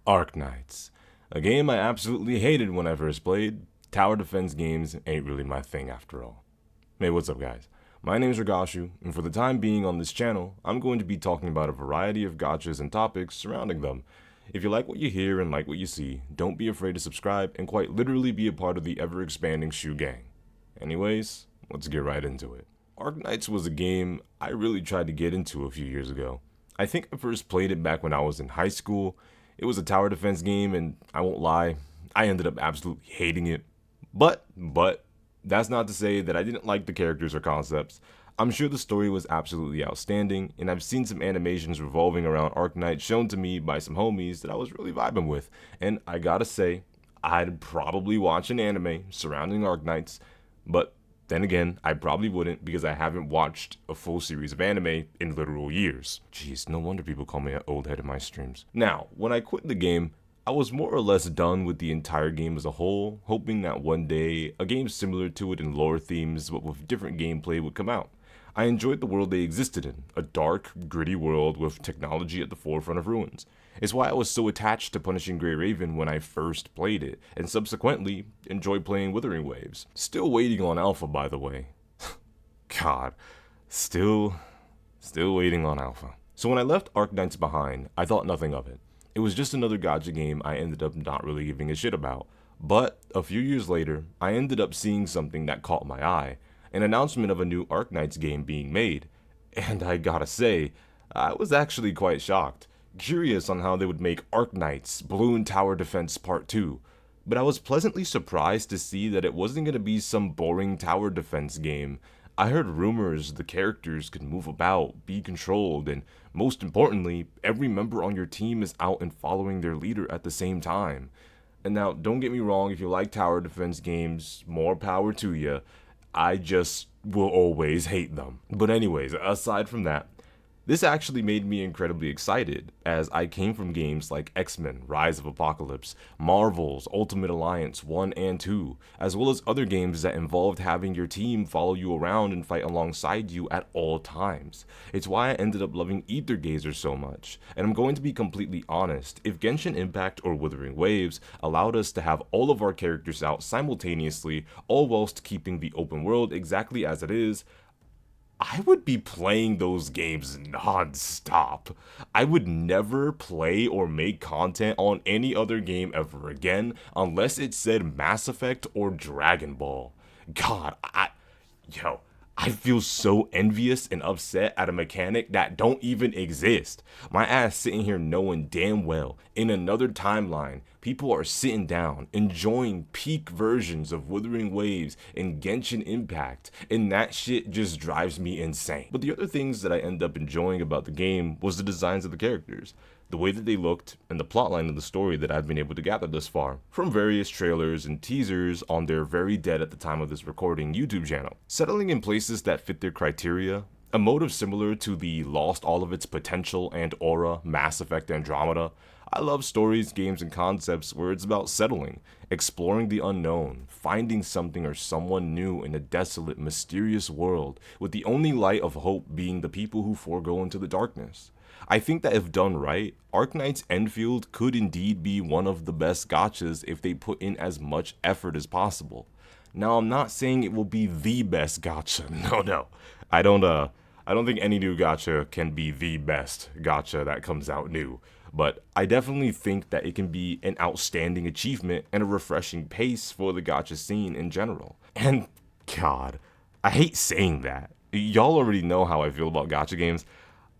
Arknights, a game I absolutely hated when I first played. Tower defense games ain't really my thing after all. Hey, what's up guys? My name is Ragashu, and for the time being on this channel, I'm going to be talking about a variety of gachas and topics surrounding them. If you like what you hear and like what you see, don't be afraid to subscribe and quite literally be a part of the ever-expanding Shoe Gang. Anyways, let's get right into it. Arknights was a game I really tried to get into a few years ago. I think I first played it back when I was in high school. It was a tower defense game, and I won't lie, I ended up absolutely hating it. But, that's not to say that I didn't like the characters or concepts. I'm sure the story was absolutely outstanding, and I've seen some animations revolving around Arknights shown to me by some homies that I was really vibing with, and I gotta say, I'd probably watch an anime surrounding Arknights, but then again, I probably wouldn't because I haven't watched a full series of anime in literal years. Jeez, no wonder people call me an old head in my streams. Now, when I quit the game, I was more or less done with the entire game as a whole, hoping that one day a game similar to it in lore themes but with different gameplay would come out. I enjoyed the world they existed in, a dark, gritty world with technology at the forefront of ruins. It's why I was so attached to Punishing Grey Raven when I first played it, and subsequently enjoyed playing Withering Waves. Still waiting on Alpha, by the way. God, still waiting on Alpha. So when I left Arknights behind, I thought nothing of it. It was just another gacha game I ended up not really giving a shit about. But a few years later, I ended up seeing something that caught my eye, an announcement of a new Arknights game being made. And I gotta say, I was actually quite shocked, curious on how they would make Arknights Balloon Tower Defense Part 2. But I was pleasantly surprised to see that it wasn't gonna be some boring tower defense game. I heard rumors the characters could move about, be controlled, and most importantly, every member on your team is out and following their leader at the same time. And now, don't get me wrong, if you like tower defense games, more power to you. I just will always hate them. But anyways, aside from that, this actually made me incredibly excited, as I came from games like X-Men, Rise of Apocalypse, Marvel's Ultimate Alliance 1 and 2, as well as other games that involved having your team follow you around and fight alongside you at all times. It's why I ended up loving Ether Gazer so much, and I'm going to be completely honest, if Genshin Impact or Withering Waves allowed us to have all of our characters out simultaneously, all whilst keeping the open world exactly as it is, I would be playing those games non-stop. I would never play or make content on any other game ever again unless it said Mass Effect or Dragon Ball. God, I feel so envious and upset at a mechanic that don't even exist. My ass sitting here knowing damn well, in another timeline, people are sitting down, enjoying peak versions of Withering Waves and Genshin Impact, and that shit just drives me insane. But the other things that I end up enjoying about the game was the designs of the characters, the way that they looked, and the plotline of the story that I've been able to gather thus far, from various trailers and teasers on their very dead at the time of this recording YouTube channel. Settling in places that fit their criteria, a motive similar to the lost all of its potential and aura Mass Effect Andromeda. I love stories, games, and concepts where it's about settling, exploring the unknown, finding something or someone new in a desolate, mysterious world, with the only light of hope being the people who forego into the darkness. I think that if done right, Arknights Enfield could indeed be one of the best gachas if they put in as much effort as possible. Now, I'm not saying it will be the best gacha. No. I don't think any new gacha can be the best gacha that comes out new. But I definitely think that it can be an outstanding achievement and a refreshing pace for the gacha scene in general. And God, I hate saying that. Y'all already know how I feel about gacha games.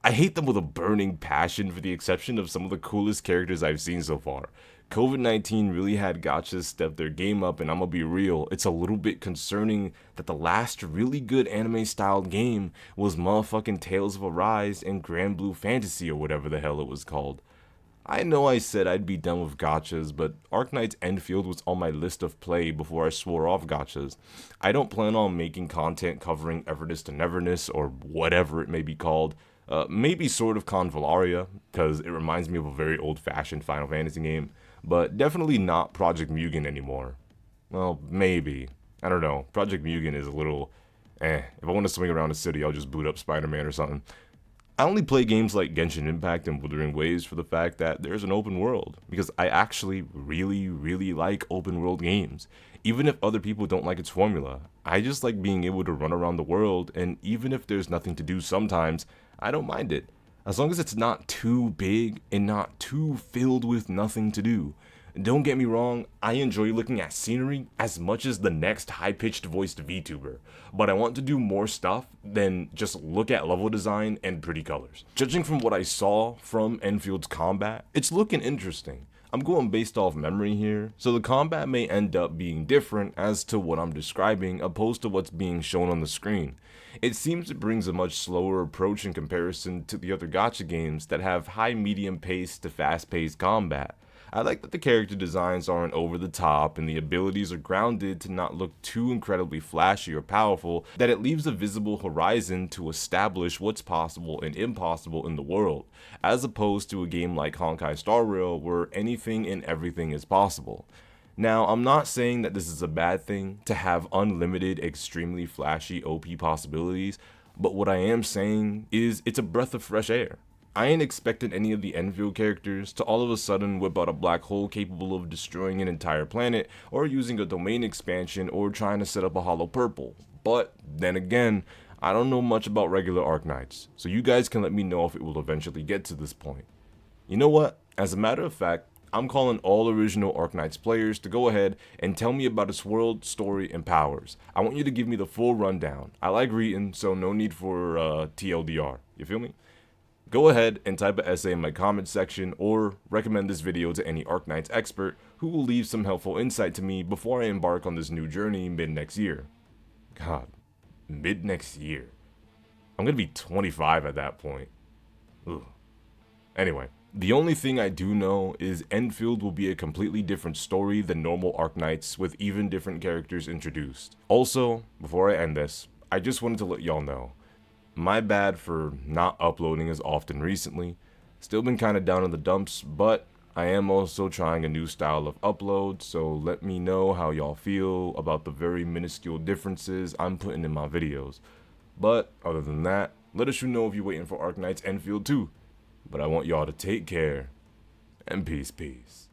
I hate them with a burning passion for the exception of some of the coolest characters I've seen so far. COVID-19 really had gachas step their game up, and I'm gonna be real, it's a little bit concerning that the last really good anime-styled game was motherfucking Tales of Arise and Grand Blue Fantasy or whatever the hell it was called. I know I said I'd be done with gachas, but Arknights Enfield was on my list of play before I swore off gachas. I don't plan on making content covering Everness to Neverness or whatever it may be called. Maybe sort of Convallaria, because it reminds me of a very old-fashioned Final Fantasy game, but definitely not Project Mugen anymore. Well, maybe. I don't know. Project Mugen is a little, If I want to swing around the city, I'll just boot up Spider-Man or something. I only play games like Genshin Impact and Wuthering Waves for the fact that there's an open world, because I actually really like open world games. Even if other people don't like its formula, I just like being able to run around the world, and even if there's nothing to do sometimes, I don't mind it. As long as it's not too big and not too filled with nothing to do. Don't get me wrong, I enjoy looking at scenery as much as the next high-pitched voiced VTuber, but I want to do more stuff than just look at level design and pretty colors. Judging from what I saw from Enfield's combat, it's looking interesting. I'm going based off memory here, so the combat may end up being different as to what I'm describing opposed to what's being shown on the screen. It seems it brings a much slower approach in comparison to the other gacha games that have high medium pace to fast paced combat. I like that the character designs aren't over the top and the abilities are grounded to not look too incredibly flashy or powerful, that it leaves a visible horizon to establish what's possible and impossible in the world, as opposed to a game like Honkai Star Rail where anything and everything is possible. Now, I'm not saying that this is a bad thing to have unlimited, extremely flashy OP possibilities, but what I am saying is it's a breath of fresh air. I ain't expecting any of the Enfield characters to all of a sudden whip out a black hole capable of destroying an entire planet, or using a domain expansion, or trying to set up a hollow purple. But then again, I don't know much about regular Arknights, so you guys can let me know if it will eventually get to this point. You know what? As a matter of fact, I'm calling all original Arknights players to go ahead and tell me about its world, story, and powers. I want you to give me the full rundown. I like reading, so no need for TLDR. You feel me? Go ahead and type an essay in my comment section, or recommend this video to any Arknights expert who will leave some helpful insight to me before I embark on this new journey mid-next year. God, mid-next year. I'm gonna be 25 at that point. Ugh. Anyway, the only thing I do know is Enfield will be a completely different story than normal Arknights, with even different characters introduced. Also, before I end this, I just wanted to let y'all know, my bad for not uploading as often recently. Still been kinda down in the dumps, but I am also trying a new style of upload, so let me know how y'all feel about the very minuscule differences I'm putting in my videos. But other than that, let us know if you're waiting for Arknights Enfield too. But I want y'all to take care, and peace.